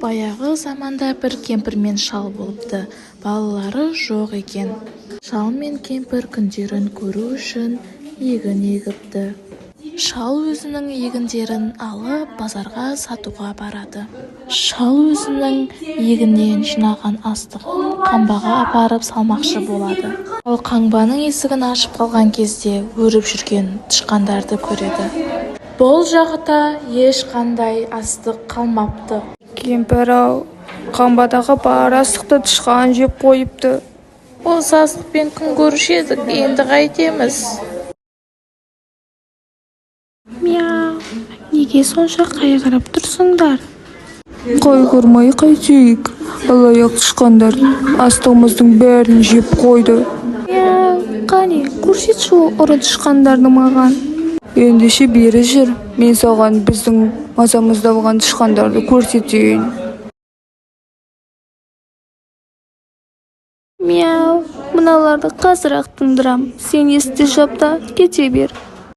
Баяғы заманда бір кемпір мен шал болыпты, балалары жоқ екен. Шал мен кемпір күндерін көру үшін егін егіпті. Шал өзінің егіндерін алып базарға сатуға барады. Шал өзінің егіннен жинаған астығын қамбаға апарып салмақшы болады. Ал қаңбаның есігін ашып қалған кезде өріп жүрген тышқандарды көреді. Бұл жақта ешқандай астық қалмапты. Кемпір-ау, қамбадағы бар астықты тышқан жеп қойыпты. Осы астықпен күн көруші едік, енді қайтеміз? Мяу, неге сонша қайғырып тұрсыңдар? Қайғырмай қайтейік, алаяқ тышқандар астығымыздың бәрін жеп қойды. Мяу, қане, көрсетші ұры тышқандарды маған. Ендеше бері жүр, мен саған біздің мазамызды алған тышқандарды көрсетейін. Мяу, мыналарды қазір-ақ тындырам. Сен есті жап та кете бер.